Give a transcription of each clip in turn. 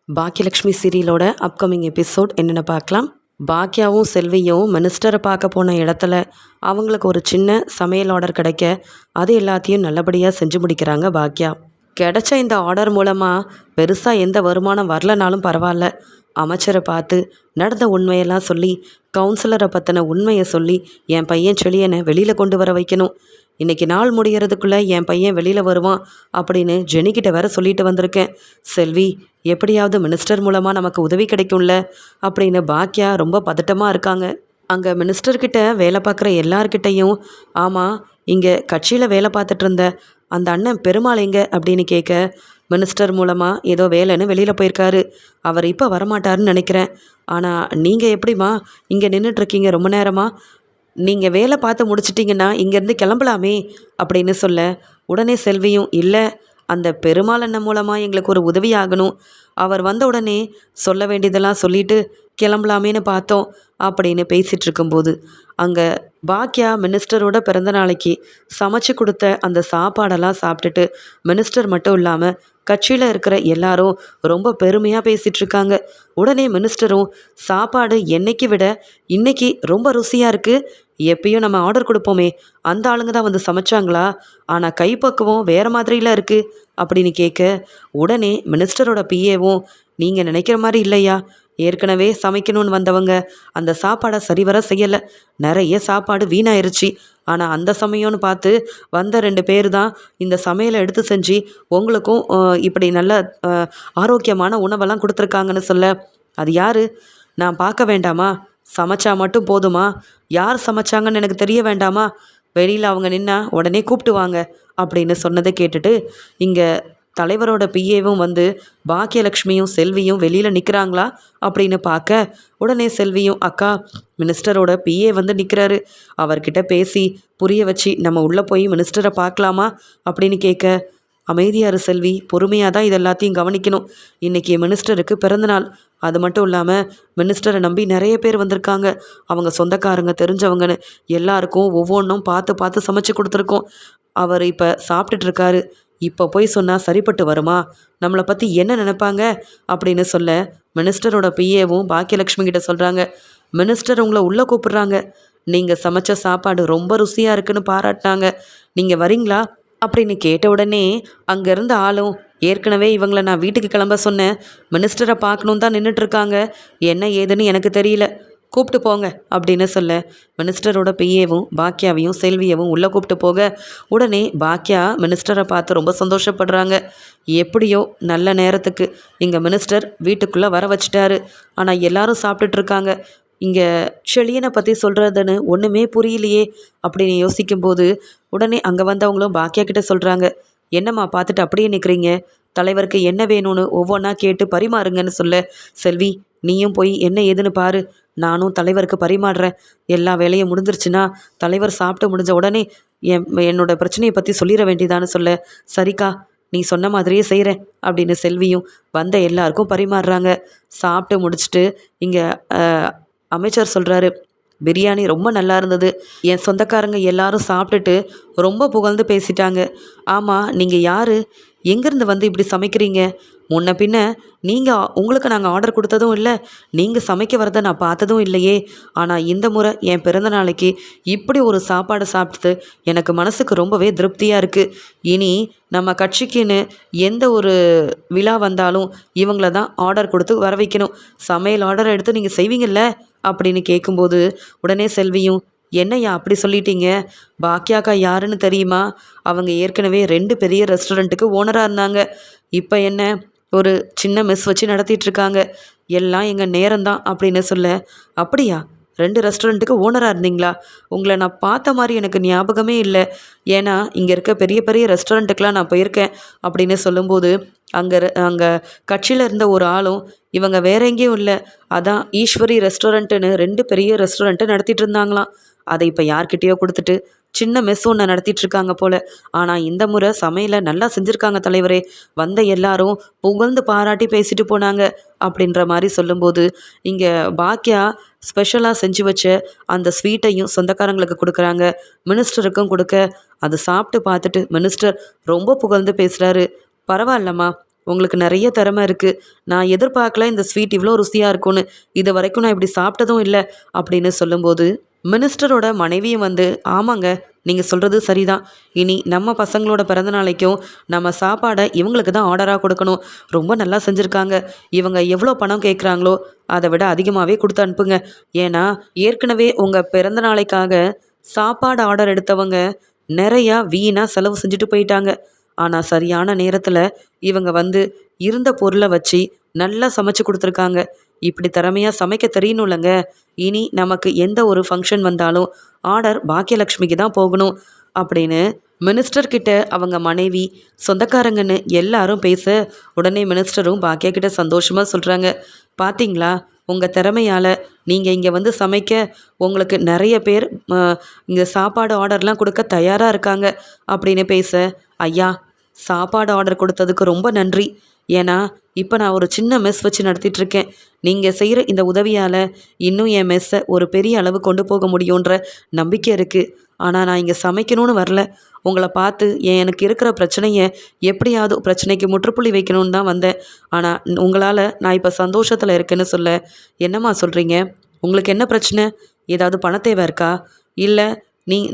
Bhagyalakshmi சீரியலோட upcoming episode என்னென்னு பார்க்கலாம். பாக்கியாவும் செல்வியும் மினிஸ்டரை பார்க்க போன இடத்துல அவங்களுக்கு ஒரு சின்ன சமையல் ஆர்டர் கிடைக்க அது எல்லாத்தையும் நல்லபடியாக செஞ்சு முடிக்கிறாங்க பாக்கியா. கிடைச்ச இந்த ஆர்டர் மூலமாக பெருசாக எந்த வருமானம் வரலனாலும் பரவாயில்ல, அமைச்சரை பார்த்து நடந்த உண்மையெல்லாம் சொல்லி கவுன்சிலரை பற்றின உண்மையை சொல்லி என் பையன் செழியனை வெளியில் கொண்டு வர வைக்கணும். இன்றைக்கி நாள் முடிகிறதுக்குள்ளே என் பையன் வெளியில் வருவான் அப்படின்னு ஜெனிக்கிட்ட வேற சொல்லிட்டு வந்திருக்கேன். செல்வி, எப்படியாவது மினிஸ்டர் மூலமாக நமக்கு உதவி கிடைக்கும்ல அப்படின்னு பாக்கியா ரொம்ப பதட்டமாக இருக்காங்க. அங்கே மினிஸ்டர்கிட்ட வேலை பார்க்குற எல்லார்கிட்டையும், ஆமாம், இங்கே கட்சியில் வேலை பார்த்துட்டு இருந்த அந்த அண்ணன் பெருமாள் எங்க அப்படின்னு கேட்க, மினிஸ்டர் மூலமாக ஏதோ வேலைன்னு வெளியில் போயிருக்காரு, அவர் இப்போ வரமாட்டாருன்னு நினைக்கிறேன். ஆனால் நீங்கள் எப்படிம்மா இங்கே நின்றுட்டுருக்கீங்க ரொம்ப நேரமாக? நீங்கள் வேலை பார்த்து முடிச்சிட்டிங்கன்னா இங்கேருந்து கிளம்பலாமே அப்படின்னு சொல்ல, உடனே செல்வியும், இல்லை, அந்த பெருமாள் அண்ணன் மூலமாக எங்களுக்கு ஒரு உதவி ஆகணும், அவர் வந்த உடனே சொல்ல வேண்டியதெல்லாம் சொல்லிட்டு கிளம்பலாமேன்னு பார்த்தோம் அப்படின்னு பேசிகிட்டு இருக்கும்போது அங்கே பாக்கியா மினிஸ்டரோட பிறந்த நாளைக்கு சமைச்சு கொடுத்த அந்த சாப்பாடெல்லாம் சாப்பிட்டுட்டு மினிஸ்டர் மட்டும் இல்லாமல் கட்சியில் இருக்கிற எல்லாரும் ரொம்ப பெருமையாக பேசிகிட்டு இருக்காங்க. உடனே மினிஸ்டரும், சாப்பாடு என்னைக்கு விட இன்னைக்கு ரொம்ப ருசியாக இருக்குது, எப்பயும் நம்ம ஆர்டர் கொடுப்போமே அந்த ஆளுங்க தான் வந்து சமைச்சாங்களா, ஆனால் கைப்பக்குவம் வேறு மாதிரிலாம் இருக்குது அப்படின்னு கேட்க, உடனே மினிஸ்டரோட பிஏவும், நீங்கள் நினைக்கிற மாதிரி இல்லையா, ஏற்கனவே சமைக்கணும்னு வந்தவங்க அந்த சாப்பாடை சரிவர செய்யலை, நிறைய சாப்பாடு வீணாயிருச்சு, ஆனால் அந்த சமயம்னு பார்த்து வந்த 2 பேர் தான் இந்த சமையலை எடுத்து செஞ்சு உங்களுக்கும் இப்படி நல்ல ஆரோக்கியமான உணவெல்லாம் கொடுத்துருக்காங்கன்னு சொல்ல, அது யார், நான் பார்க்க வேண்டாமா, சமைச்சா மட்டும் போதுமா, யார் சமைச்சாங்கன்னு எனக்கு தெரிய வேண்டாமா, வெளியில் அவங்க நின்னா உடனே கூப்பிட்டு வாங்க அப்படின்னு சொன்னதை கேட்டுட்டு இங்கே தலைவரோட பிஏவும் வந்து பாக்கியலக்ஷ்மியும் செல்வியும் வெளியில் நிற்கிறாங்களா அப்படின்னு பார்க்க, உடனே செல்வியும், அக்கா, மினிஸ்டரோட பிஏ வந்து நிற்கிறாரு, அவர்கிட்ட பேசி புரிய வச்சு நம்ம உள்ளே போய் மினிஸ்டரை பார்க்கலாமா அப்படின்னு கேட்க, அமைதியாரு செல்வி, பொறுமையாக தான் இது எல்லாத்தையும் கவனிக்கணும், இன்றைக்கி மினிஸ்டருக்கு பிறந்தநாள், அது மட்டும் இல்லாமல் மினிஸ்டரை நம்பி நிறைய பேர் வந்திருக்காங்க, அவங்க சொந்தக்காரங்க தெரிஞ்சவங்கன்னு எல்லாருக்கும் ஒவ்வொன்றும் பார்த்து பார்த்து சமைச்சு கொடுத்துருக்கோம், அவர் இப்போ சாப்பிட்டுட்ருக்காரு, இப்போ போய் சொன்னால் சரிப்பட்டு வருமா, நம்மளை பற்றி என்ன நினைப்பாங்க அப்படின்னு சொல்ல, மினிஸ்டரோட பிஏவும் பாக்கியலக்ஷ்மி கிட்ட சொல்கிறாங்க, மினிஸ்டர் உங்களை உள்ளே கூப்பிடுறாங்க, நீங்கள் சமைச்ச சாப்பாடு ரொம்ப ருசியாக இருக்குன்னு பாராட்டினாங்க, நீங்கள் வரீங்களா அப்படின்னு கேட்ட உடனே அங்கேருந்து ஆளும், ஏற்கனவே இவங்களை நான் வீட்டுக்கு கிளம்ப சொன்னேன், மினிஸ்டரை பார்க்கணும் தான் நின்றுட்டுருக்காங்க, என்ன ஏதுன்னு எனக்கு தெரியல, கூப்பிட்டு போங்க அப்படின்னு சொல்ல, மினிஸ்டரோட பிஏவும் பாக்கியாவையும் செல்வியவும் உள்ளே கூப்பிட்டு போக, உடனே பாக்கியா மினிஸ்டரை பார்த்து ரொம்ப சந்தோஷப்படுறாங்க. எப்படியோ நல்ல நேரத்துக்கு இங்கே மினிஸ்டர் வீட்டுக்குள்ளே வர வச்சிட்டாரு, ஆனால் எல்லாரும் சாப்பிட்டுட்ருக்காங்க, இங்கே செழியனை பற்றி சொல்கிறதுன்னு ஒன்றுமே புரியலையே அப்படின்னு யோசிக்கும்போது உடனே அங்கே வந்தவங்களும் பாக்கியா கிட்ட சொல்கிறாங்க, என்னம்மா பார்த்துட்டு அப்படியே நிற்கிறீங்க, தலைவருக்கு என்ன வேணும்னு ஒவ்வொன்றா கேட்டு பரிமாறுங்கன்னு சொல்ல, செல்வி, நீயும் போய் என்ன ஏதுன்னு பாரு, நானும் தலைவருக்கு பரிமாறுறேன், எல்லா வேலையும் முடிஞ்சிருச்சுன்னா தலைவர் சாப்பிட்டு முடிஞ்ச உடனே என்னோட பிரச்சனையை பற்றி சொல்லிட வேண்டியதான்னு சொல்ல, சரிக்கா, நீ சொன்ன மாதிரியே செய்கிறேன் அப்படின்னு செல்வியும் வந்த எல்லாருக்கும் பரிமாறுறாங்க. சாப்பிட்டு முடிச்சுட்டு இங்கே அமைச்சர் சொல்கிறாரு, பிரியாணி ரொம்ப நல்லா இருந்தது, என் சொந்தக்காரங்க எல்லாரும் சாப்பிட்டுட்டு ரொம்ப புகழ்ந்து பேசிட்டாங்க, ஆமாம், நீங்கள் யார், எங்கேருந்து வந்து இப்படி சமைக்கிறீங்க, முன்ன பின்ன உங்களுக்கு நாங்கள் ஆர்டர் கொடுத்ததும் இல்லை, நீங்கள் சமைக்க வரதை நான் பார்த்ததும் இல்லையே, ஆனால் இந்த முறை என் பிறந்த நாளைக்கு இப்படி ஒரு சாப்பாடு சாப்பிட்டு எனக்கு மனசுக்கு ரொம்பவே திருப்தியாக இருக்குது, இனி நம்ம கட்சிக்குன்னு எந்த ஒரு விழா வந்தாலும் இவங்கள தான் ஆர்டர் கொடுத்து வர வைக்கணும், சமையல் ஆர்டர் எடுத்து நீங்கள் செய்வீங்கள்ல அப்படின்னு கேட்கும்போது உடனே செல்வியும், என்னையா அப்படி சொல்லிட்டீங்க, பாக்கியாக்கா யாருன்னு தெரியுமா, அவங்க ஏற்கனவே 2 பெரிய ரெஸ்டாரண்ட்டுக்கு ஓனராக இருந்தாங்க, இப்போ என்ன ஒரு சின்ன மெஸ் வச்சு நடத்திட்டுருக்காங்க, எல்லாம் எங்கள் நேரம்தான் அப்படின்னு சொல்ல, அப்படியா, 2 ரெஸ்டாரண்ட்டுக்கு ஓனராக இருந்தீங்களா, உங்களை நான் பார்த்த மாதிரி எனக்கு ஞாபகமே இல்லை, ஏன்னா இங்கே இருக்க பெரிய பெரிய ரெஸ்டாரண்ட்டுக்கெலாம் நான் போயிருக்கேன் அப்படின்னு சொல்லும்போது அங்கே கட்சியில் இருந்த ஒரு ஆளும், இவங்க வேற எங்கேயும் இல்லை, அதான் ஈஸ்வரி ரெஸ்டாரண்ட்டுன்னு 2 பெரிய ரெஸ்டாரண்ட்டை நடத்திட்டு இருந்தாங்களாம், அதை இப்போ யார்கிட்டயோ கொடுத்துட்டு சின்ன மெஸ் ஒன்று நடத்திட்டுருக்காங்க போல், ஆனால் இந்த முறை சமையலை நல்லா செஞ்சுருக்காங்க தலைவரே, வந்த எல்லாரும் புகழ்ந்து பாராட்டி பேசிட்டு போனாங்க அப்படின்ற மாதிரி சொல்லும்போது இங்கே பாக்கியா ஸ்பெஷலாக செஞ்சு வச்ச அந்த ஸ்வீட்டையும் சொந்தக்காரங்களுக்கு கொடுக்குறாங்க, மினிஸ்டருக்கும் கொடுக்க, அதை சாப்பிட்டு பார்த்துட்டு மினிஸ்டர் ரொம்ப புகழ்ந்து பேசுகிறாரு, பரவாயில்லம்மா, உங்களுக்கு நிறைய திறமை இருக்குது. நான் எதிர்பார்க்கல இந்த ஸ்வீட் இவ்வளோ ருசியாக இருக்கும்னு. இது வரைக்கும் நான் இப்படி சாப்பிட்டதும் இல்லை அப்படின்னு சொல்லும்போது மினிஸ்டரோட மனைவியும் வந்து ஆமாங்க, நீங்கள் சொல்கிறது சரிதான். இனி நம்ம பசங்களோட பிறந்த நாளைக்கும் நம்ம சாப்பாடை இவங்களுக்கு தான் ஆர்டராக கொடுக்கணும். ரொம்ப நல்லா செஞ்சுருக்காங்க. இவங்க எவ்வளோ பணம் கேட்குறாங்களோ அதை விட அதிகமாகவே கொடுத்து அனுப்புங்க. ஏன்னா ஏற்கனவே உங்கள் பிறந்த நாளைக்காக சாப்பாடு ஆர்டர் எடுத்தவங்க நிறையா வீணாக செலவு செஞ்சுட்டு போயிட்டாங்க. ஆனால் சரியான நேரத்தில் இவங்க வந்து இருந்த பொருளை வச்சு நல்லா சமைச்சு கொடுத்துருக்காங்க. இப்படி திறமையாக சமைக்க தெரியணும்லங்க. இனி நமக்கு எந்த ஒரு ஃபங்க்ஷன் வந்தாலும் ஆர்டர் பாக்கியலக்ஷ்மிக்கு தான் போகணும் அப்படின்னு மினிஸ்டர் கிட்ட அவங்க மனைவி சொந்தக்காரங்கன்னு எல்லாரும் பேச உடனே மினிஸ்டரும் பாக்கியா கிட்ட சந்தோஷமாக சொல்கிறாங்க, பார்த்தீங்களா உங்கள் திறமையால் நீங்கள் இங்கே வந்து சமைக்க உங்களுக்கு நிறைய பேர் இங்கே சாப்பாடு ஆர்டர்லாம் கொடுக்க தயாராக இருக்காங்க அப்படின்னு பேச, ஐயா சாப்பாடு ஆர்டர் கொடுத்ததுக்கு ரொம்ப நன்றி. ஏன்னா இப்போ நான் ஒரு சின்ன மெஸ் வச்சு நடத்திட்டுருக்கேன். நீங்கள் செய்கிற இந்த உதவியால் இன்னும் என் மெஸ்ஸை ஒரு பெரிய அளவு கொண்டு போக முடியுன்ற நம்பிக்கை இருக்குது. ஆனால் நான் இங்கே சமைக்கணும்னு வரல. உங்களை பார்த்து எனக்கு இருக்கிற பிரச்சனையை எப்படியாவது பிரச்சனைக்கு முற்றுப்புள்ளி வைக்கணும்னு தான் வந்தேன். ஆனால் உங்களால் நான் இப்போ சந்தோஷத்தில் இருக்கேன்னு சொல்ல, என்னம்மா சொல்கிறீங்க? உங்களுக்கு என்ன பிரச்சனை? ஏதாவது பண தேவை இருக்கா? இல்லை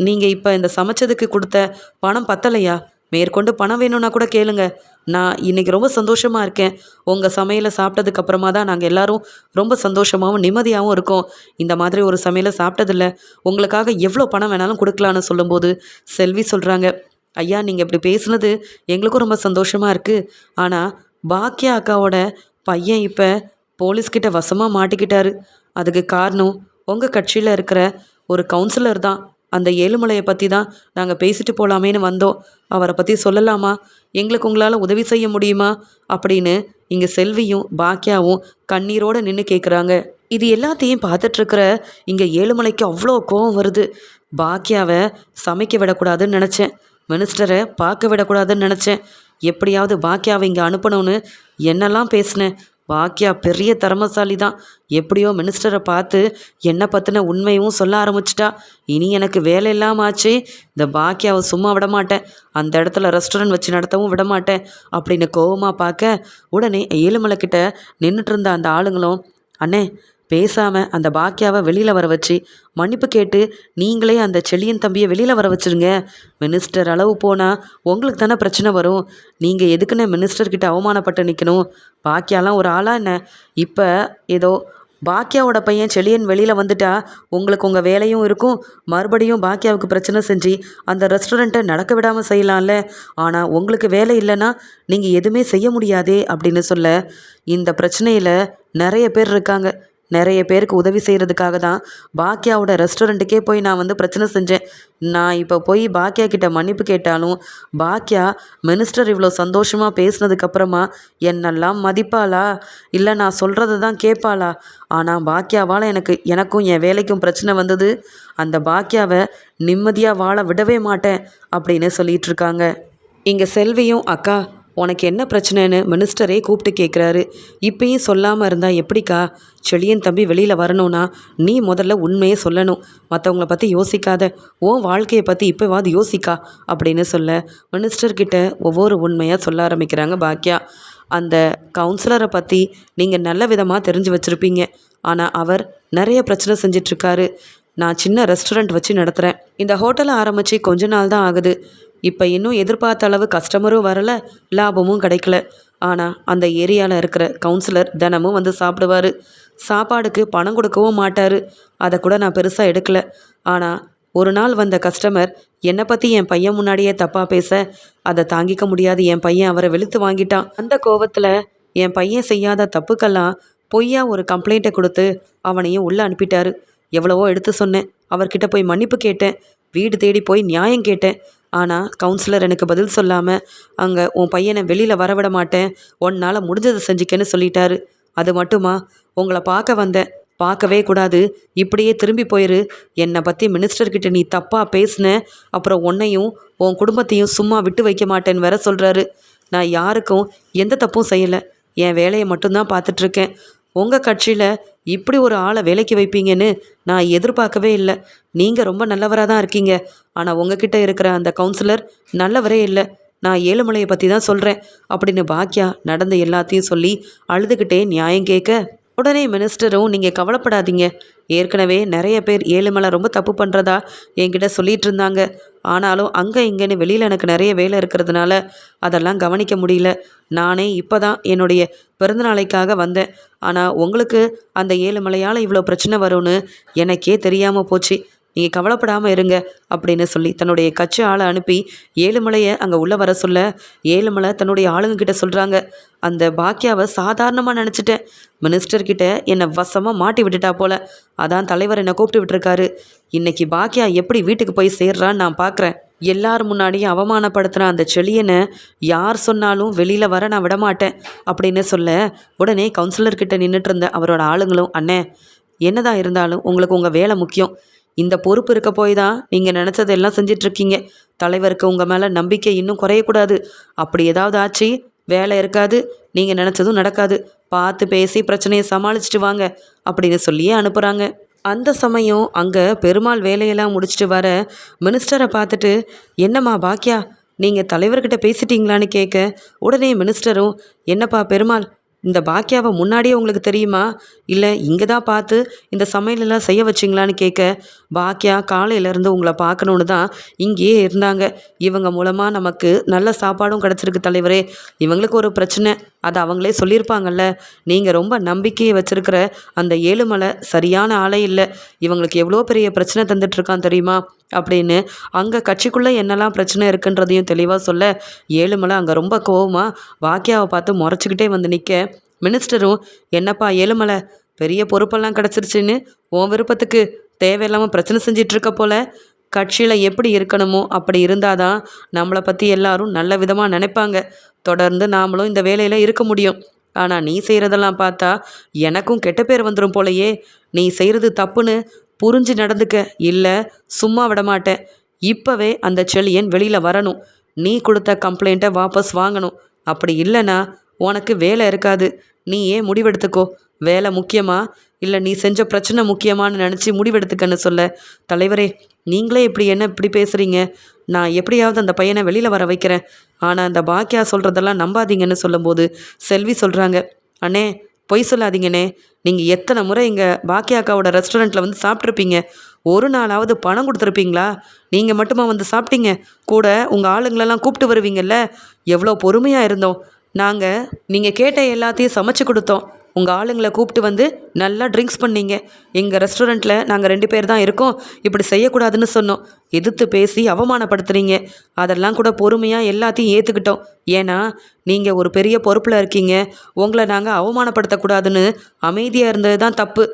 நீங்கள் இப்போ இந்த சமைச்சதுக்கு கொடுத்த பணம் பத்தலையா? மேற்கொண்டு பணம் வேணும்னா கூட கேளுங்க. நான் இன்றைக்கி ரொம்ப சந்தோஷமாக இருக்கேன். உங்கள் சமையலை சாப்பிட்டதுக்கு அப்புறமா தான் நாங்கள் எல்லோரும் ரொம்ப சந்தோஷமாகவும் நிம்மதியாகவும் இருக்கோம். இந்த மாதிரி ஒரு சமையலை சாப்பிட்டதில்ல. உங்களுக்காக எவ்வளோ பணம் வேணாலும் கொடுக்கலான்னு சொல்லும்போது செல்வி சொல்கிறாங்க, ஐயா நீங்கள் இப்படி பேசுனது எங்களுக்கும் ரொம்ப சந்தோஷமாக இருக்குது. ஆனால் பாக்கியா அக்காவோட பையன் இப்போ போலீஸ்கிட்ட வசமாக மாட்டிக்கிட்டாரு. அதுக்கு காரணம் உங்கள் கட்சியில் இருக்கிற ஒரு கவுன்சிலர் தான். அந்த ஏழுமலையை பற்றி தான் நாங்கள் பேசிட்டு போகலாமேன்னு வந்தோம். அவரை பற்றி சொல்லலாமா? எங்களுக்கு உங்களால் உதவி செய்ய முடியுமா அப்படின்னு இங்கே செல்வியும் பாக்கியாவும் கண்ணீரோடு நின்று கேட்குறாங்க. இது எல்லாத்தையும் பார்த்துட்ருக்கிற இங்கே ஏழுமலைக்கு அவ்வளோ கோவம் வருது. பாக்கியாவை சமைக்க விடக்கூடாதுன்னு நினச்சேன். மினிஸ்டரை பார்க்க விடக்கூடாதுன்னு நினச்சேன். எப்படியாவது பாக்கியாவை இங்கே அனுப்பணும்னு என்னெல்லாம் பேசினேன். பாக்கியா பெரிய திறமசாலி தான். எப்படியோ மினிஸ்டரை பார்த்து என்னை பற்றின உண்மையும் சொல்ல ஆரம்பிச்சிட்டா. இனி எனக்கு வேலை இல்லாமல் ஆச்சு. இந்த பாக்கியாவை சும்மா விட மாட்டேன். அந்த இடத்துல ரெஸ்டாரண்ட் வச்சு நடத்தவும் விட மாட்டேன் அப்படின்னு கோவமாக பார்க்க உடனே ஏழுமலை கிட்ட நின்றுட்டு இருந்த அந்த ஆளுங்களும், அண்ணே பேசாமல் அந்த பாக்கியாவை வெளியில் வர வச்சு மன்னிப்பு கேட்டு நீங்களே அந்த செழியன் தம்பியை வெளியில் வர வச்சுருங்க. மினிஸ்டர் அளவு போனால் உங்களுக்கு தானே பிரச்சனை வரும். நீங்கள் எதுக்குன்னு மினிஸ்டர்கிட்ட அவமானப்பட்டு நிற்கணும்? பாக்கியாலாம் ஒரு ஆளா என்ன? இப்போ ஏதோ பாக்கியாவோட பையன் செழியன் வெளியில் வந்துட்டா உங்களுக்கு உங்கள் வேலையும் இருக்கும். மறுபடியும் பாக்கியாவுக்கு பிரச்சனை செஞ்சு அந்த ரெஸ்டாரண்ட்டை நடக்க விடாமல் செய்யலாம்ல. ஆனால் உங்களுக்கு வேலை இல்லைன்னா நீங்கள் எதுவுமே செய்ய முடியாதே அப்படின்னு சொல்ல, இந்த பிரச்சனையில் நிறைய பேர் இருக்காங்க. நிறைய பேருக்கு உதவி செய்கிறதுக்காக தான் பாக்கியாவோட ரெஸ்டாரண்ட்டுக்கே போய் நான் வந்து பிரச்சனை செஞ்சேன். நான் இப்போ போய் பாக்கியா கிட்ட மன்னிப்பு கேட்டாலும் பாக்கியா மினிஸ்டர் இவ்வளோ சந்தோஷமாக பேசினதுக்கப்புறமா என்னெல்லாம் மதிப்பாளா? இல்லை நான் சொல்கிறத தான் கேட்பாளா? ஆனால் பாக்கியாவால் எனக்கும் என் வேலைக்கும் பிரச்சனை வந்தது. அந்த பாக்கியாவை நிம்மதியாக வாழ விடவே மாட்டேன் அப்படின்னு சொல்லிகிட்டு இருக்காங்க. இங்கே செல்வியும், அக்கா உனக்கு என்ன பிரச்சனைன்னு மினிஸ்டரே கூப்பிட்டு கேட்குறாரு. இப்பயும் சொல்லாமல் இருந்தால் எப்படிக்கா? செழியன் தம்பி வெளியில் வரணும்னா நீ முதல்ல உண்மையே சொல்லணும். மற்றவங்கள பற்றி யோசிக்காத. உன் வாழ்க்கையை பற்றி இப்போவாது யோசிக்கா அப்படின்னு சொல்ல மினிஸ்டர்கிட்ட ஒவ்வொரு உண்மையாக சொல்ல ஆரம்பிக்கிறாங்க பாக்கியா. அந்த கவுன்சிலரை பற்றி நீங்கள் நல்ல விதமாக தெரிஞ்சு வச்சுருப்பீங்க. ஆனால் அவர் நிறைய பிரச்சனை செஞ்சிட்ருக்காரு. நான் சின்ன ரெஸ்டாரண்ட் வச்சு நடத்துகிறேன். இந்த ஹோட்டலை ஆரம்பித்து கொஞ்ச நாள் தான் ஆகுது. இப்போ இன்னும் எதிர்பார்த்த அளவு கஸ்டமரும் வரலை, லாபமும் கிடைக்கல. ஆனால் அந்த ஏரியாவில் இருக்கிற கவுன்சிலர் தினமும் வந்து சாப்பிடுவார். சாப்பாடுக்கு பணம் கொடுக்கவும் மாட்டார். அதை கூட நான் பெருசாக எடுக்கலை. ஆனால் ஒரு நாள் வந்த கஸ்டமர் என்னை பற்றி என் பையன் முன்னாடியே தப்பாக பேச அதை தாங்கிக்க முடியாது என் பையன் அவரை வெளுத்து வாங்கிட்டான். அந்த கோவத்தில் என் பையன் செய்யாத தப்புக்கெல்லாம் பொய்யா ஒரு கம்ப்ளைண்ட்டை கொடுத்து அவனையும் உள்ளே அனுப்பிட்டாரு. எவ்வளவோ எடுத்து சொன்னேன். அவர்கிட்ட போய் மன்னிப்பு கேட்டேன். வீடு தேடி போய் நியாயம் கேட்டேன். ஆனால் கவுன்சிலர் எனக்கு பதில் சொல்லாமல் அங்கே உன் பையனை வெளியில் வரவிட மாட்டேன், உன்னால் முடிஞ்சதை செஞ்சுக்கன்னு சொல்லிட்டாரு. அது மட்டுமா, உங்களை பார்க்க வந்தேன், பார்க்கவே கூடாது, இப்படியே திரும்பி போயிரு. என்னை பற்றி மினிஸ்டர்கிட்ட நீ தப்பாக பேசின, அப்புறம் உன்னையும் உன் குடும்பத்தையும் சும்மா விட்டு வைக்க மாட்டேன்னு வேற சொல்கிறாரு. நான் யாருக்கும் எந்த தப்பும் செய்யலை, என் வேலையை மட்டும்தான் பார்த்துட்ருக்கேன். உங்கள் கட்சியில் இப்படி ஒரு ஆளை வேலைக்கு வைப்பீங்கன்னு நான் எதிர்பார்க்கவே இல்லை. நீங்கள் ரொம்ப நல்லவராக தான் இருக்கீங்க. ஆனால் உங்ககிட்ட இருக்கிற அந்த கவுன்சிலர் நல்லவரே இல்லை. நான் ஏழுமலையை பற்றி தான் சொல்கிறேன் அப்படின்னு பாக்கியா நடந்த எல்லாத்தையும் சொல்லி அழுதுகிட்டே நியாயம் கேட்க, உடனே மினிஸ்டரும் நீங்கள் கவலைப்படாதீங்க, ஏற்கனவே நிறைய பேர் ஏழுமலை ரொம்ப தப்பு பண்ணுறதா என்கிட்ட சொல்லிட்டு இருந்தாங்க. ஆனாலும் அங்கே இங்கேன்னு வெளியில் எனக்கு நிறைய வேலை இருக்கிறதுனால அதெல்லாம் கவனிக்க முடியல. நானே இப்போ தான் என்னுடைய பிறந்தநாளைக்காக வந்தேன். ஆனால் உங்களுக்கு அந்த ஏழுமலையால் இவ்வளோ பிரச்சனை வரும்னு எனக்கே தெரியாமல் போச்சு. நீங்கள் கவலைப்படாமல் இருங்க அப்படின்னு சொல்லி தன்னுடைய கட்சி ஆளை அனுப்பி ஏழுமலையை அங்கே உள்ளே வர சொல்ல, ஏழுமலை தன்னுடைய ஆளுங்க கிட்ட சொல்கிறாங்க, அந்த பாக்கியாவை சாதாரணமாக நினச்சிட்டேன். மினிஸ்டர்கிட்ட என்னை வசமாக மாட்டி விட்டுட்டா போல. அதான் தலைவர் என்னை கூப்பிட்டு விட்டுருக்காரு. இன்னைக்கு பாக்கியா எப்படி வீட்டுக்கு போய் சேர்றான்னு நான் பார்க்குறேன். எல்லார் முன்னாடியும் அவமானப்படுத்துகிற அந்த செழியனை யார் சொன்னாலும் வெளியில் வர நான் விடமாட்டேன் அப்படின்னு சொல்ல, உடனே கவுன்சிலர்கிட்ட நின்றுட்டு இருந்த அவரோட ஆளுங்களும், அண்ணே என்னதான் இருந்தாலும் உங்களுக்கு உங்கள் வேலை முக்கியம். இந்த பொறுப்பு இருக்க போய் தான் நீங்கள் நினச்சதெல்லாம் செஞ்சிட்ருக்கீங்க. தலைவருக்கு உங்கள் மேலே நம்பிக்கை இன்னும் குறையக்கூடாது. அப்படி ஏதாவது ஆச்சு வேலை இருக்காது, நீங்கள் நினச்சதும் நடக்காது. பார்த்து பேசி பிரச்சனையை சமாளிச்சுட்டு வாங்க அப்படின்னு சொல்லியே அனுப்புகிறாங்க. அந்த சமயம் அங்கே பெருமாள் வேலையெல்லாம் முடிச்சுட்டு வர மினிஸ்டரை பார்த்துட்டு, என்னம்மா பாக்கியா நீங்கள் தலைவர்கிட்ட பேசிட்டீங்களான்னு கேட்க, உடனே மினிஸ்டரும், என்னப்பா பெருமாள், இந்த பாக்கியாவை முன்னாடியே உங்களுக்கு தெரியுமா, இல்லை இங்கே தான் பார்த்து இந்த சமையலெல்லாம் செய்ய வச்சிங்களான்னு கேட்க, பாக்கியா காலையிலேருந்து உங்களை பார்க்கணுன்னு தான் இங்கேயே இருந்தாங்க. இவங்க மூலமாக நமக்கு நல்ல சாப்பாடும் கிடச்சிருக்கு தலைவரே. இவங்களுக்கு ஒரு பிரச்சனை, அதை அவங்களே சொல்லியிருப்பாங்கல்ல. நீங்கள் ரொம்ப நம்பிக்கையை வச்சுருக்கிற அந்த ஏழுமலை சரியான ஆளே இல்லை. இவங்களுக்கு எவ்வளோ பெரிய பிரச்சனை தந்துட்டுருக்கான் தெரியுமா அப்படின்னு அங்கே கட்சிக்குள்ளே என்னெல்லாம் பிரச்சனை இருக்குன்றதையும் தெளிவாக சொல்ல, ஏழுமலை அங்கே ரொம்ப கோவமாக பாக்கியாவை பார்த்து முறைச்சிக்கிட்டே வந்து நிற்க, மினிஸ்டரும், என்னப்பா ஏழுமலை பெரிய பொறுப்பெல்லாம் கிடச்சிருச்சுன்னு உன் விருப்பத்துக்கு தேவையில்லாமல் பிரச்சனை செஞ்சிட்ருக்க போல. கட்சியில் எப்படி இருக்கணுமோ அப்படி இருந்தால் தான் நம்மளை பற்றி எல்லாரும் நல்ல விதமாக நினைப்பாங்க. தொடர்ந்து நாமளும் இந்த வேலையில் இருக்க முடியும். ஆனால் நீ செய்கிறதெல்லாம் பார்த்தா எனக்கும் கெட்ட பேர் வந்துடும் போலையே. நீ செய்கிறது தப்புன்னு புரிஞ்சு நடந்துக்க, இல்லை சும்மா விட மாட்டேன். இப்போவே அந்த செழியன் வெளியில் வரணும். நீ கொடுத்த கம்ப்ளைண்ட்டை வாபஸ் வாங்கணும். அப்படி இல்லைன்னா உனக்கு வேலை இருக்காது. நீ ஏன் முடிவெடுத்துக்கோ. வேலை முக்கியமா இல்லை நீ செஞ்ச பிரச்சனை முக்கியமானு நினச்சி முடிவெடுத்துக்கன்னு சொல்ல, தலைவரே நீங்களே இப்படி பேசுகிறீங்க. நான் எப்படியாவது அந்த பையனை வெளியில் வர வைக்கிறேன். ஆனால் அந்த பாக்கியா சொல்கிறதெல்லாம் நம்பாதீங்கன்னு சொல்லும்போது செல்வி சொல்கிறாங்க, அண்ணே பொய் சொல்லாதீங்கண்ணே. நீங்கள் எத்தனை முறை இங்கே பாக்கியாக்காவோட ரெஸ்டாரண்ட்டில் வந்து சாப்பிட்ருப்பீங்க. ஒரு நாளாவது பணம் கொடுத்துருப்பீங்களா? நீங்கள் மட்டுமா வந்து சாப்பிட்டீங்க? கூட உங்கள் ஆளுங்களெல்லாம் கூப்பிட்டு வருவீங்கல்ல. எவ்வளோ பொறுமையாக இருந்தோம் நாங்கள். நீங்கள் கேட்ட எல்லாத்தையும் சமைச்சு கொடுத்தோம். உங்கள் ஆளுங்களை கூப்பிட்டு வந்து நல்லா ட்ரிங்க்ஸ் பண்ணீங்க. எங்கள் ரெஸ்டாரண்ட்டில் நாங்கள் 2 பேர் தான் இருக்கோம், இப்படி செய்யக்கூடாதுன்னு சொன்னோம். எதிர்த்து பேசி அவமானப்படுத்துகிறீங்க. அதெல்லாம் கூட பொறுமையாக எல்லாத்தையும் ஏற்றுக்கிட்டோம். ஏன்னா நீங்கள் ஒரு பெரிய பொறுப்பில் இருக்கீங்க. உங்களை நாங்கள் அவமானப்படுத்தக்கூடாதுன்னு அமைதியாக இருந்தது தான் தப்பு.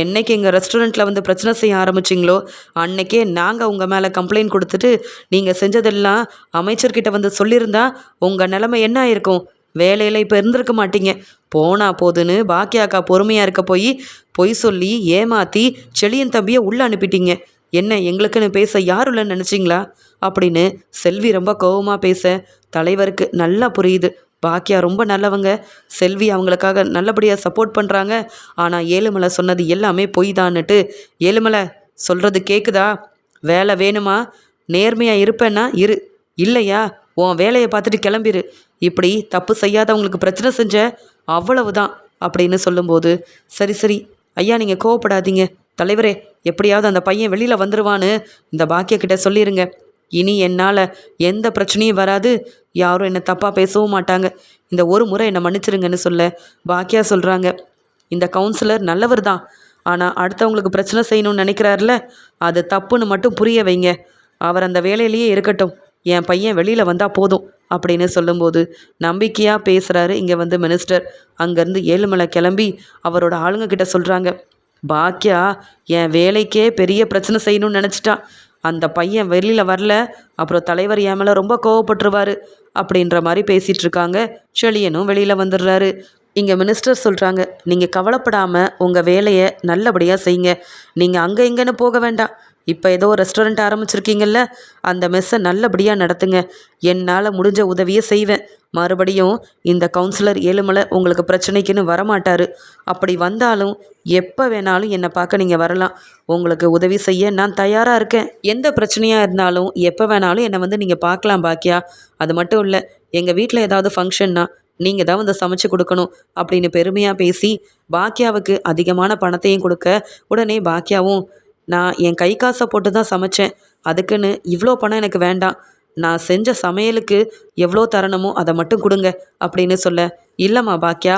என்னைக்கு எங்கள் ரெஸ்டாரண்ட்டில் வந்து பிரச்சனை செய்ய ஆரம்பிச்சிங்களோ அன்னைக்கே நாங்கள் உங்கள் மேலே கம்ப்ளைண்ட் கொடுத்துட்டு நீங்கள் செஞ்சதெல்லாம் அமைச்சர்கிட்ட வந்து சொல்லியிருந்தா உங்கள் நிலைமை என்ன ஆயிருக்கும்? வேலையில் இப்போ இருந்திருக்க மாட்டீங்க. போனா போதுன்னு பாக்கியாக்கா பொறுமையாக இருக்க போய் பொய் சொல்லி ஏமாற்றி செழியன் தம்பியை உள்ளே அனுப்பிட்டீங்க. என்ன எங்களுக்குன்னு பேச யாரும் இல்லைன்னு நினச்சிங்களா அப்படின்னு செல்வி ரொம்ப கோபமாக பேச, தலைவருக்கு நல்லா புரியுது பாக்கியா ரொம்ப நல்லவங்க. செல்வி அவங்களுக்காக நல்லபடியாக சப்போர்ட் பண்ணுறாங்க. ஆனால் ஏழுமலை சொன்னது எல்லாமே பொய் தான்னுட்டு, ஏழுமலை சொல்கிறது கேட்குதா? வேலை வேணுமா? நேர்மையாக இருப்பேன்னா இரு, இல்லையா உன் வேலையை பார்த்துட்டு கிளம்பிரு. இப்படி தப்பு செய்யாதவங்களுக்கு பிரச்சனை செஞ்ச அவ்வளவுதான் அப்படின்னு சொல்லும்போது, சரி சரி ஐயா நீங்கள் கோவப்படாதீங்க. தலைவரே எப்படியாவது அந்த பையன் வெளியில் வந்துடுவான்னு இந்த பாக்கியா கிட்ட சொல்லிடுங்க. இனி என்னால் எந்த பிரச்சனையும் வராது. யாரும் என்னை தப்பாக பேசவும் மாட்டாங்க. இந்த ஒரு முறை என்னை மன்னிச்சிருங்கன்னு சொல்ல, பாக்கியா சொல்கிறாங்க, இந்த கவுன்சிலர் நல்லவர் தான். ஆனால் அடுத்தவங்களுக்கு பிரச்சனை செய்யணும்னு நினைக்கிறாருல, அது தப்புன்னு மட்டும் புரிய வைங்க. அவர் அந்த வேலையிலேயே இருக்கட்டும். என் பையன் வெளியில் வந்தால் போதும் அப்படின்னு சொல்லும்போது நம்பிக்கையாக பேசுகிறாரு இங்கே வந்து மினிஸ்டர். அங்கேருந்து ஏழுமலை கிளம்பி அவரோட ஆளுங்க கிட்ட சொல்கிறாங்க, பாக்கியா என் வேலைக்கே பெரிய பிரச்சனை செய்யணும்னு நினச்சிட்டான். அந்த பையன் வெளியில் வரல, அப்புறம் தலைவர் என் மேலே ரொம்ப கோவப்பட்டுருவார் அப்படின்ற மாதிரி பேசிகிட்டு இருக்காங்க. செழியனும் வெளியில் வந்துடுறாரு. இங்கே மினிஸ்டர் சொல்கிறாங்க, நீங்கள் கவலைப்படாமல் உங்கள் வேலையை நல்லபடியாக செய்யுங்க. நீங்கள் அங்கே இங்கேன்னு போக வேண்டாம். இப்போ ஏதோ ரெஸ்டாரண்ட் ஆரம்பிச்சிருக்கீங்கல்ல, அந்த மெஸ்ஸை நல்லபடியாக நடத்துங்க. என்னால் முடிஞ்ச உதவியை செய்வேன். மறுபடியும் இந்த கவுன்சிலர் ஏழுமலை உங்களுக்கு பிரச்சனைக்குன்னு வரமாட்டார். அப்படி வந்தாலும் எப்போ வேணாலும் என்னை பார்க்க நீங்கள் வரலாம். உங்களுக்கு உதவி செய்ய நான் தயாராக இருக்கேன். எந்த பிரச்சனையாக இருந்தாலும் எப்போ வேணாலும் என்னை வந்து நீங்கள் பார்க்கலாம் பாக்கியா. அது மட்டும் இல்லை, எங்கள் வீட்டில் ஏதாவது ஃபங்க்ஷன்னா நீங்கள் தான் வந்து சமைச்சு கொடுக்கணும் அப்படின்னு பெருமையாக பேசி பாக்கியாவுக்கு அதிகமான பணத்தையும் கொடுக்க, உடனே பாக்கியாவும் நான் என் கை காசை போட்டு தான் சமைச்சேன், அதுக்குன்னு இவ்வளோ பணம் எனக்கு வேண்டாம், நான் செஞ்ச சமையலுக்கு எவ்வளோ தரணுமோ அதை மட்டும் கொடுங்க அப்படின்னு சொல்ல, இல்லைம்மா பாக்கியா,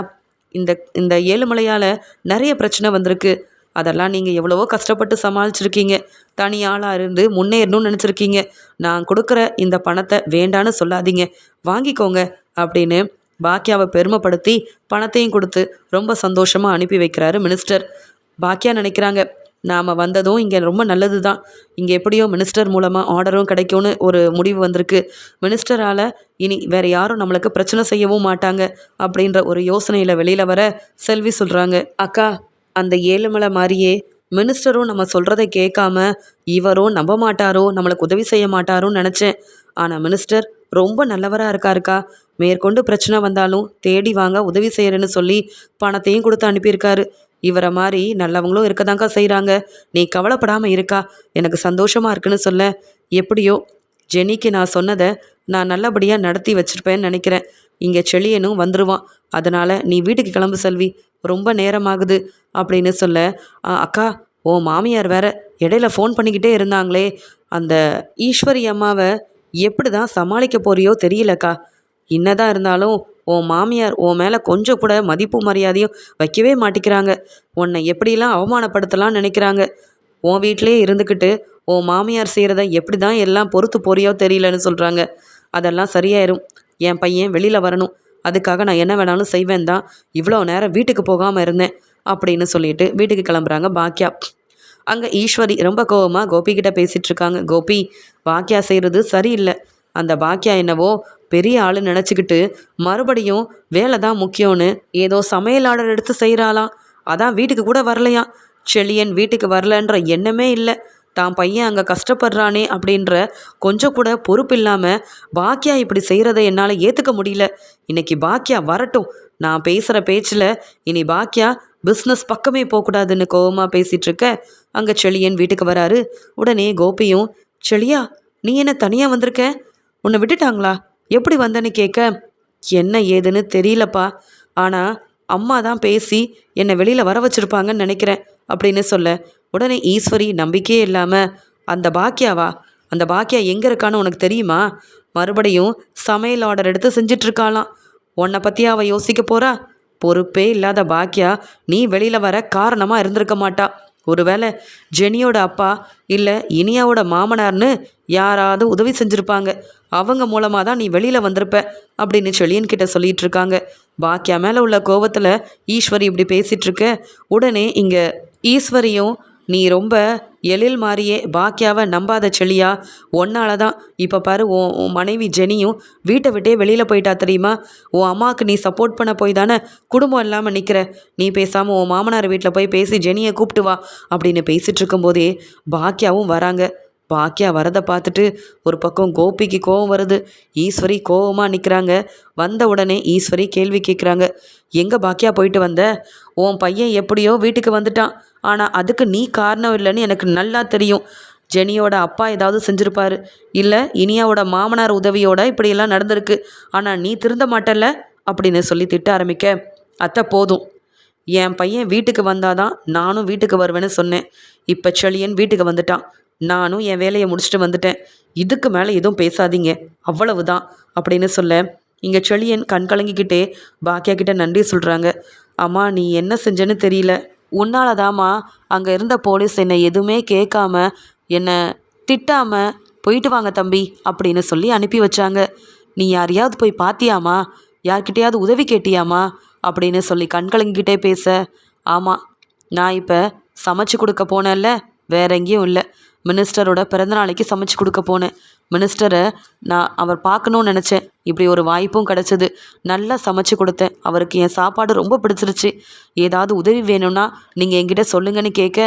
இந்த இந்த ஏழுமலையால் நிறைய பிரச்சனை வந்திருக்கு. அதெல்லாம் நீங்கள் எவ்வளவோ கஷ்டப்பட்டு சமாளிச்சிருக்கீங்க. தனி ஆளாக இருந்து முன்னேறணும்னு நினச்சிருக்கீங்க. நான் கொடுக்குற இந்த பணத்தை வேண்டான்னு சொல்லாதீங்க, வாங்கிக்கோங்க அப்படின்னு பாக்கியாவை பெருமைப்படுத்தி பணத்தையும் கொடுத்து ரொம்ப சந்தோஷமாக அனுப்பி வைக்கிறாரு மினிஸ்டர். பாக்கியா நினைக்கிறாங்க, நாம் வந்ததும் இங்கே ரொம்ப நல்லது தான். இங்கே எப்படியோ மினிஸ்டர் மூலமாக ஆர்டரும் கிடைக்கும்னு ஒரு முடிவு வந்திருக்கு. மினிஸ்டரால் இனி வேறு யாரும் நம்மளுக்கு பிரச்சனை செய்யவும் மாட்டாங்க அப்படின்ற ஒரு யோசனையில் வெளியில் வர செல்வி சொல்கிறாங்க, அக்கா, அந்த ஏழுமலை மாதிரியே மினிஸ்டரும் நம்ம சொல்கிறத கேட்காம இவரும் நம்ப மாட்டாரோ, நம்மளுக்கு உதவி செய்ய மாட்டாரோன்னு நினச்சேன். ஆனால் மினிஸ்டர் ரொம்ப நல்லவராக இருக்காருக்கா. மேற்கொண்டு பிரச்சனை வந்தாலும் தேடி வாங்க உதவி செய்கிறேன்னு சொல்லி பணத்தையும் கொடுத்து அனுப்பியிருக்காரு. இவரை மாதிரி நல்லவங்களும் இருக்கதாங்க்கா செய்கிறாங்க. நீ கவலைப்படாமல் இருக்கா, எனக்கு சந்தோஷமாக இருக்குன்னு சொல்ல, எப்படியோ ஜெனிக்கு நான் சொன்னதை நான் நல்லபடியாக நடத்தி வச்சுருப்பேன்னு நினைக்கிறேன். இங்கே செழியனும் வந்துடுவான். அதனால் நீ வீட்டுக்கு கிளம்பு செல்வி, ரொம்ப நேரமாகுது அப்படின்னு சொல்ல, அக்கா, ஓ மாமியார் வேற இடையில ஃபோன் பண்ணிக்கிட்டே இருந்தாங்களே, அந்த ஈஸ்வரி அம்மாவை எப்படி தான் சமாளிக்க போறியோ தெரியலக்கா. என்னதான் இருந்தாலும் உன் மாமியார் உன் மேலே கொஞ்சம் கூட மதிப்பு மரியாதையும் வைக்கவே மாட்டிக்கிறாங்க. உன்னை எப்படிலாம் அவமானப்படுத்தலாம்னு நினைக்கிறாங்க. உன் வீட்டிலே இருந்துக்கிட்டு உன் மாமியார் செய்கிறத எப்படி தான் எல்லாம் பொறுத்து போறியோ தெரியலன்னு சொல்கிறாங்க. அதெல்லாம் சரியாயிரும். என் பையன் வெளியில் வரணும், அதுக்காக நான் என்ன வேணாலும் செய்வேன் தான் இவ்வளோ நேரம் வீட்டுக்கு போகாமல் இருந்தேன் அப்படின்னு சொல்லிட்டு வீட்டுக்கு கிளம்புறாங்க பாக்கியா. அங்கே ஈஸ்வரி ரொம்ப கோவமாக கோபிக்கிட்ட பேசிகிட்டு இருக்காங்க. கோபி, பாக்கியா செய்கிறது சரியில்லை. அந்த பாக்கியா என்னவோ பெரிய ஆள் நினச்சிக்கிட்டு மறுபடியும் வேலை தான் முக்கியம்னு ஏதோ சமையல் ஆர்டர் எடுத்து செய்கிறாளாம். அதான் வீட்டுக்கு கூட வரலையாம். செழியன் வீட்டுக்கு வரலன்ற எண்ணமே இல்லை. தான் பையன் அங்கே கஷ்டப்படுறானே அப்படின்ற கொஞ்சம் கூட பொறுப்பு இல்லாமல் பாக்கியா இப்படி செய்கிறத என்னால் ஏற்றுக்க முடியல. இன்னைக்கு பாக்கியா வரட்டும். நான் பேசுகிற பேச்சில் இனி பாக்கியா பிஸ்னஸ் பக்கமே போகக்கூடாதுன்னு கோவமாக பேசிகிட்டு இருக்க, அங்கே செழியன் வீட்டுக்கு வராரு. உடனே கோபியும், செழியா, நீ என்ன தனியாக வந்திருக்க? உன்னை விட்டுட்டாங்களா? எப்படி வந்தேன்னு கேட்க, என்ன ஏதுன்னு தெரியலப்பா, ஆனால் அம்மா தான் பேசி என்னை வெளியில் வர வச்சுருப்பாங்கன்னு நினைக்கிறேன் அப்படின்னு சொல்ல, உடனே ஈஸ்வரி நம்பிக்கையே இல்லாமல், அந்த பாக்கியாவா? அந்த பாக்கியா எங்கே இருக்கான்னு உனக்கு தெரியுமா? மறுபடியும் சமையல் ஆர்டர் எடுத்து செஞ்சிட்ருக்காளாம். உன்னை பற்றி அவள் யோசிக்க போகிறா? பொறுப்பே இல்லாத பாக்கியா நீ வெளியில் வர காரணமாக இருந்திருக்க மாட்டா. ஒருவேளை ஜெனியோட அப்பா இல்லை இனியாவோட மாமனார்னு யாராவது உதவி செஞ்சுருப்பாங்க. அவங்க மூலமாக தான் நீ வெளியில் வந்திருப்ப அப்படின்னு செழியன்கிட்ட சொல்லிகிட்டு இருக்காங்க. பாக்கியா மேலே உள்ள கோவத்தில் ஈஸ்வரி இப்படி பேசிகிட்ருக்க, உடனே இங்கே ஈஸ்வரியும், நீ ரொம்ப எழில் மாதிரியே பாக்கியாவை நம்பாத செழியா, ஒன்னால தான் இப்போ பாரு உன் மனைவி ஜெனியும் வீட்டை விட்டே வெளியில் போயிட்டா தெரியுமா? உன் அம்மாவுக்கு நீ சப்போர்ட் பண்ண போய் தானே குடும்பம் இல்லாமல் நிற்கிற. நீ பேசாமல் உன் மாமனார் வீட்டில் போய் பேசி ஜெனியை கூப்பிட்டு வா அப்படின்னு பேசிகிட்டு இருக்கும்போதே பாக்கியாவும் வராங்க. பாக்கியா வரதை பார்த்துட்டு ஒரு பக்கம் கோபிக்கு கோவம் வருது. ஈஸ்வரி கோவமாக நிற்கிறாங்க. வந்த உடனே ஈஸ்வரி கேள்வி கேட்குறாங்க, எங்கே பாக்கியா போயிட்டு வந்த? உன் பையன் எப்படியோ வீட்டுக்கு வந்துட்டான், ஆனால் அதுக்கு நீ காரணம் இல்லைன்னு எனக்கு நல்லா தெரியும். ஜெனியோட அப்பா ஏதாவது செஞ்சுருப்பாரு, இல்லை இனியாவோட மாமனார் உதவியோட இப்படியெல்லாம் நடந்திருக்கு. ஆனால் நீ திருந்த மாட்டல்ல அப்படின்னு சொல்லி திட்ட ஆரம்பிக்க, அத்தை போதும், என் பையன் வீட்டுக்கு வந்தாதான் நானும் வீட்டுக்கு வருவேன்னு சொன்னேன். இப்போ செழியன் வீட்டுக்கு வந்துட்டான், நானும் என் வேலையை முடிச்சுட்டு வந்துட்டேன். இதுக்கு மேலே எதுவும் பேசாதீங்க, அவ்வளவுதான் அப்படின்னு சொல்ல, இங்கே செழியன் கண் கலங்கிக்கிட்டே பாக்கியா கிட்ட நன்றி சொல்கிறாங்க. அம்மா, நீ என்ன செஞ்சேன்னு தெரியல, உன்னால தாம்மா அங்கே இருந்த போலீஸ் என்னை எதுவுமே கேட்காம என்னை திட்டாமல் போயிட்டு வாங்க தம்பி அப்படின்னு சொல்லி அனுப்பி வச்சாங்க. நீ யாரையாவது போய் பார்த்தியாமா? யார்கிட்டையாவது உதவி கேட்டியாமா அப்படின்னு சொல்லி கண் கலங்கிக்கிட்டே பேச, ஆமாம், நான் இப்போ சமைச்சு கொடுக்க போனேன்ல, வேற எங்கேயும் இல்லை. மினிஸ்டரோட பிறந்தநாளைக்கு சமைச்சு கொடுக்க போனேன். மினிஸ்டரை நான் அவர் பார்க்கணுன்னு நினச்சேன். இப்படி ஒரு வாய்ப்பும் கிடச்சிது. நல்லா சமைச்சு கொடுத்தேன். அவருக்கு என் சாப்பாடு ரொம்ப பிடிச்சிருச்சு. ஏதாவது உதவி வேணும்னா நீங்கள் என்கிட்ட சொல்லுங்கன்னு கேட்க,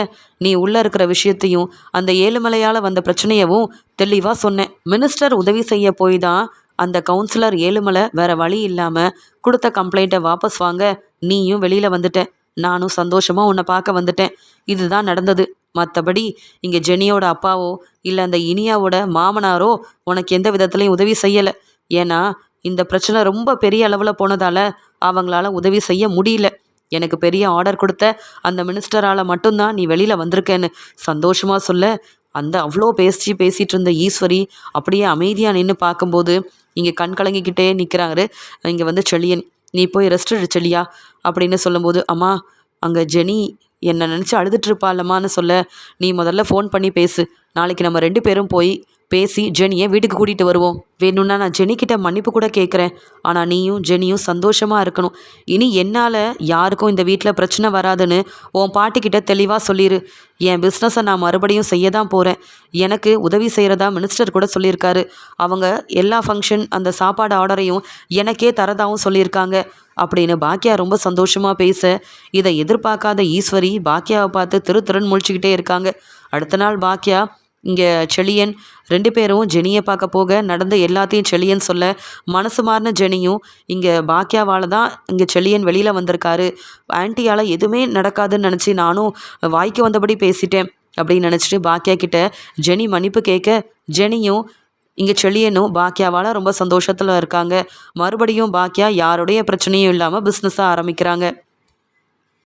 நீ உள்ளே இருக்கிற விஷயத்தையும் அந்த ஏழுமலையால் வந்த பிரச்சனையவும் தெளிவாக சொன்னேன். மினிஸ்டர் உதவி செய்ய போய் தான் அந்த கவுன்சிலர் ஏழுமலை வேற வழி இல்லாமல் கொடுத்த கம்ப்ளைண்ட்டை வாபஸ் வாங்க நீயும் வெளியில் வந்துட்ட. நானும் சந்தோஷமாக உன்னை பார்க்க வந்துட்டேன். இதுதான் நடந்தது. மற்றபடி இங்கே ஜெனியோட அப்பாவோ இல்லை அந்த இனியாவோட மாமனாரோ உனக்கு எந்த விதத்துலையும் உதவி செய்யலை. ஏன்னா இந்த பிரச்சனை ரொம்ப பெரிய அளவில் போனதால் அவங்களால உதவி செய்ய முடியல. எனக்கு பெரிய ஆர்டர் கொடுத்த அந்த மினிஸ்டரால் மட்டும்தான் நீ வெளியில் வந்திருக்கேன்னு சந்தோஷமாக சொல்ல, அந்த அவ்வளோ பேசிகிட்டு இருந்த ஈஸ்வரி அப்படியே அமைதியாக நின்று பார்க்கும்போது இங்கே கண் கலங்கிக்கிட்டே நிற்கிறாரு இங்கே வந்து செழியன். நீ போய் ரெஸ்ட் எடு செழியா அப்படின்னு சொல்லும்போது, அம்மா அங்கே ஜெனி என்னை நினச்சி அழுதுட்டுருப்பாளம்மான்னு சொல்ல, நீ முதல்ல ஃபோன் பண்ணி பேசு. நாளைக்கு நம்ம 2 பேரும் போய் பேசி ஜெனியை வீட்டுக்கு கூட்டிகிட்டு வருவோம். வேணும்னா நான் ஜெனிக்கிட்ட மன்னிப்பு கூட கேட்குறேன். ஆனால் நீயும் ஜெனியும் சந்தோஷமாக இருக்கணும். இனி என்னால் யாருக்கும் இந்த வீட்டில் பிரச்சனை வராதுன்னு உன் பாட்டிக்கிட்ட தெளிவாக சொல்லிடு. என் பிஸ்னஸை நான் மறுபடியும் செய்ய தான் போகிறேன். எனக்கு உதவி செய்கிறதா மினிஸ்டர் கூட சொல்லியிருக்காரு. அவங்க எல்லா ஃபங்க்ஷன் அந்த சாப்பாடு ஆர்டரையும் எனக்கே தரதாகவும் சொல்லியிருக்காங்க அப்படின்னு பாக்கியா ரொம்ப சந்தோஷமாக பேச, இதை எதிர்பார்க்காத ஈஸ்வரி பாக்கியாவை பார்த்து திருன்னு முழிச்சுக்கிட்டே இருக்காங்க. அடுத்த நாள் பாக்கியா இங்கே செழியன் 2 பேரும் ஜெனியை பார்க்க போக நடந்த எல்லாத்தையும் செழியன் சொல்ல, மனசு மாறின ஜெனியும் இங்கே பாக்கியாவால் தான் இங்கே செழியன் வெளியில் வந்திருக்காரு, ஆன்ட்டியால் எதுவுமே நடக்காதுன்னு நினச்சி நானும் வாய்க்கு வந்தபடி பேசிட்டேன் அப்படின்னு நினச்சிட்டு பாக்கியா கிட்ட ஜெனி மன்னிப்பு கேட்க, ஜெனியும் இங்கே செழியனும் பாக்கியாவால் ரொம்ப சந்தோஷத்தில் இருக்காங்க. மறுபடியும் பாக்கியா யாருடைய பிரச்சனையும் இல்லாமல் பிஸ்னஸாக ஆரம்பிக்கிறாங்க.